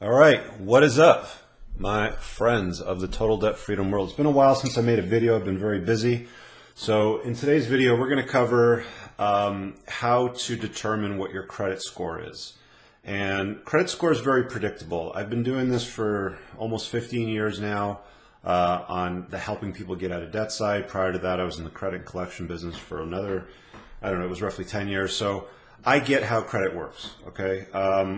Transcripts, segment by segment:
All right, what is up, my friends of the Total Debt Freedom world? It's been a while since I made a video. I've been very busy. So in today's video, we're going to cover how to determine what your credit score is. And credit score is very predictable. I've been doing this for almost 15 years now on the helping people get out of debt side. Prior to that, I was in the credit collection business for another, I don't know, it was roughly 10 years. So I get how credit works, okay?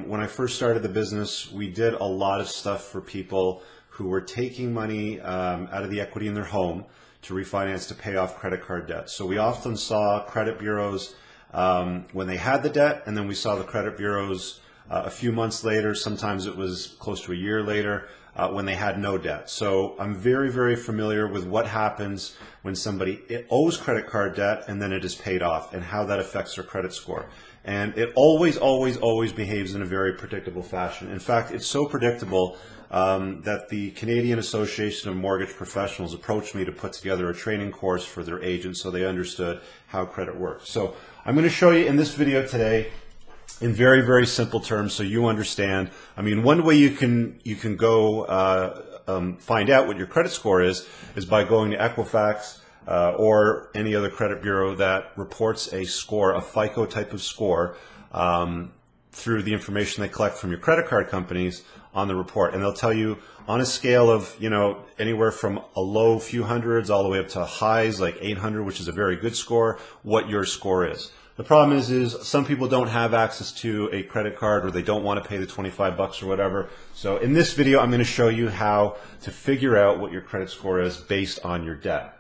When I first started the business, we did a lot of stuff for people who were taking money out of the equity in their home to refinance to pay off credit card debt. So we often saw credit bureaus when they had the debt, and then we saw the credit bureaus a few months later, sometimes it was close to a year later, when they had no debt. So I'm very, very familiar with what happens when somebody owes credit card debt and then it is paid off and how that affects their credit score. And it always, always, always behaves in a very predictable fashion. In fact, it's so predictable that the Canadian Association of Mortgage Professionals approached me to put together a training course for their agents so they understood how credit works. So I'm going to show you in this video today in very, very simple terms so you understand. I mean, one way you can go find out what your credit score is by going to Equifax or any other credit bureau that reports a score, a FICO type of score, through the information they collect from your credit card companies on the report. And they'll tell you on a scale of, you know, anywhere from a low few hundreds all the way up to highs like 800, which is a very good score, what your score is. The problem is some people don't have access to a credit card or they don't want to pay the 25 bucks or whatever. So in this video, I'm going to show you how to figure out what your credit score is based on your debt.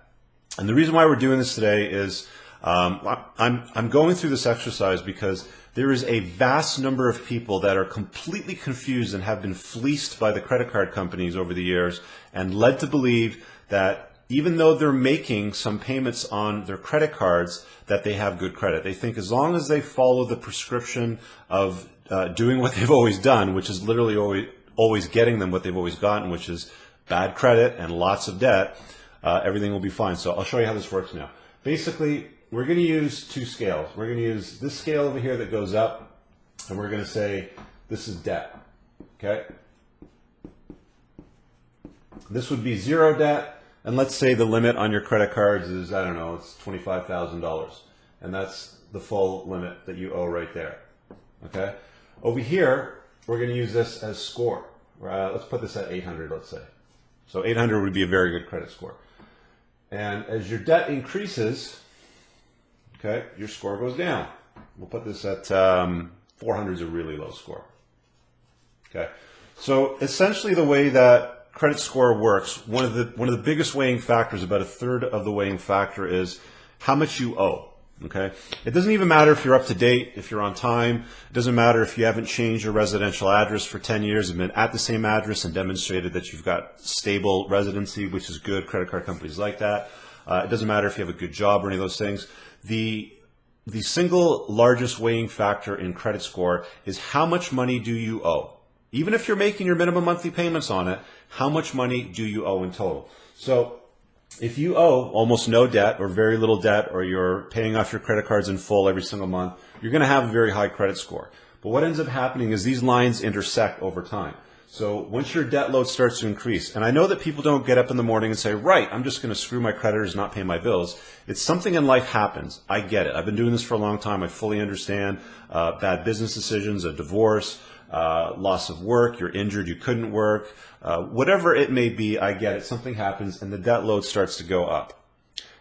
And the reason why we're doing this today is I'm going through this exercise because there is a vast number of people that are completely confused and have been fleeced by the credit card companies over the years and led to believe that even though they're making some payments on their credit cards, that they have good credit. They think as long as they follow the prescription of doing what they've always done, which is literally always getting them what they've always gotten, which is bad credit and lots of debt, everything will be fine. So I'll show you how this works now. Basically, we're going to use two scales. We're going to use this scale over here that goes up, and we're going to say this is debt, okay? This would be zero debt. And let's say the limit on your credit cards is, I don't know, it's $25,000. And that's the full limit that you owe right there. Okay? Over here, we're going to use this as score. Let's put this at 800, let's say. So 800 would be a very good credit score. And as your debt increases, okay, your score goes down. We'll put this at 400 is a really low score. Okay? So essentially the way that credit score works, one of the biggest weighing factors, about a third of the weighing factor, is how much you owe. Okay, it doesn't even matter if you're up to date, if you're on time. It doesn't matter if you haven't changed your residential address for 10 years and been at the same address and demonstrated that you've got stable residency, which is good. Credit card companies like that. It doesn't matter if you have a good job or any of those things. The single largest weighing factor in credit score is how much money do you owe. Even if you're making your minimum monthly payments on it, how much money do you owe in total? So if you owe almost no debt or very little debt, or you're paying off your credit cards in full every single month, you're going to have a very high credit score. But what ends up happening is these lines intersect over time. So once your debt load starts to increase, and I know that people don't get up in the morning and say, right, I'm just going to screw my creditors, not pay my bills. It's something in life happens. I get it. I've been doing this for a long time. I fully understand bad business decisions, a divorce, loss of work, you're injured, you couldn't work, whatever it may be, I get it. Something happens and the debt load starts to go up.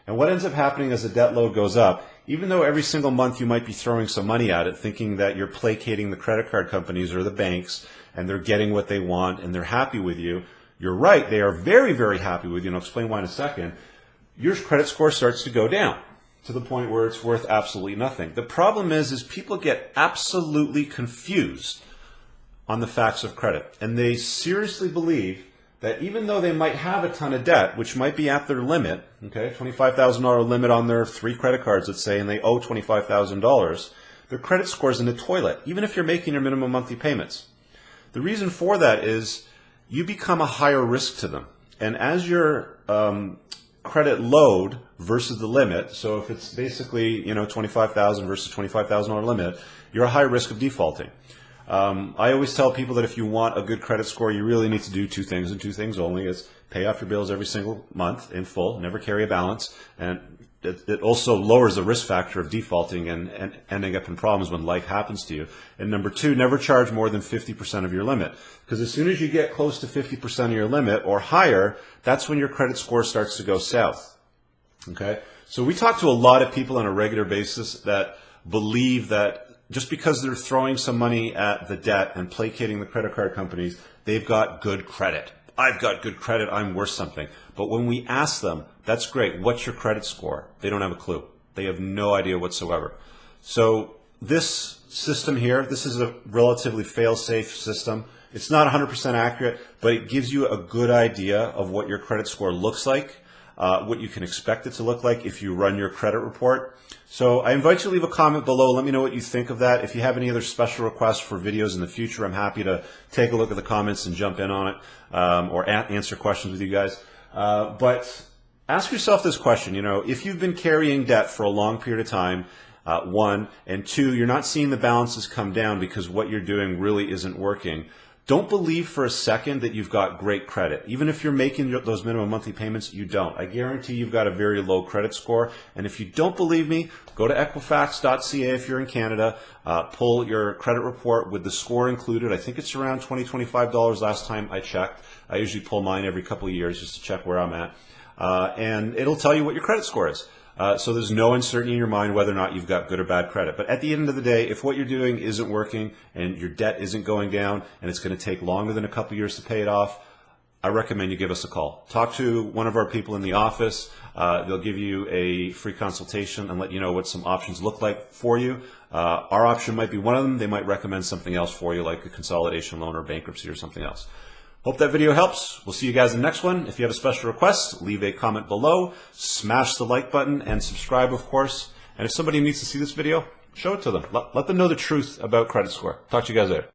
And what ends up happening as the debt load goes up, even though every single month you might be throwing some money at it, thinking that you're placating the credit card companies or the banks and they're getting what they want and they're happy with you, you're right, they are very, very happy with you, and I'll explain why in a second. Your credit score starts to go down to the point where it's worth absolutely nothing. The problem is people get absolutely confused on the facts of credit. And they seriously believe that even though they might have a ton of debt, which might be at their limit, okay, $25,000 limit on their 3 credit cards, let's say, and they owe $25,000, their credit score's in the toilet, even if you're making your minimum monthly payments. The reason for that is you become a higher risk to them. And as your credit load versus the limit, so if it's basically, you know, $25,000 versus $25,000 limit, you're a high risk of defaulting. I always tell people that if you want a good credit score, you really need to do two things and two things only. Is pay off your bills every single month in full, never carry a balance, and it also lowers the risk factor of defaulting and ending up in problems when life happens to you. And number two, never charge more than 50% of your limit. Because as soon as you get close to 50% of your limit or higher, that's when your credit score starts to go south. Okay? So we talk to a lot of people on a regular basis that believe that just because they're throwing some money at the debt and placating the credit card companies, they've got good credit. I've got good credit, I'm worth something. But when we ask them, that's great, what's your credit score? They don't have a clue. They have no idea whatsoever. So this system here, this is a relatively fail-safe system. It's not 100% accurate, but it gives you a good idea of what your credit score looks like, what you can expect it to look like if you run your credit report. So I invite you to leave a comment below. Let me know what you think of that. If you have any other special requests for videos in the future, I'm happy to take a look at the comments and jump in on it, or answer questions with you guys. But ask yourself this question, if you've been carrying debt for a long period of time, one, and two, you're not seeing the balances come down because what you're doing really isn't working. Don't believe for a second that you've got great credit. Even if you're making those minimum monthly payments, you don't. I guarantee you've got a very low credit score. And if you don't believe me, go to Equifax.ca if you're in Canada, pull your credit report with the score included. I think it's around $20, $25 last time I checked. I usually pull mine every couple of years just to check where I'm at. And it'll tell you what your credit score is. So there's no uncertainty in your mind whether or not you've got good or bad credit. But at the end of the day, if what you're doing isn't working and your debt isn't going down and it's going to take longer than a couple years to pay it off, I recommend you give us a call. Talk to one of our people in the office. They'll give you a free consultation and let you know what some options look like for you. Our option might be one of them. They might recommend something else for you, like a consolidation loan or bankruptcy or something else. Hope that video helps. We'll see you guys in the next one. If you have a special request, leave a comment below, smash the like button, and subscribe, of course. And if somebody needs to see this video, show it to them. Let them know the truth about credit score. Talk to you guys later.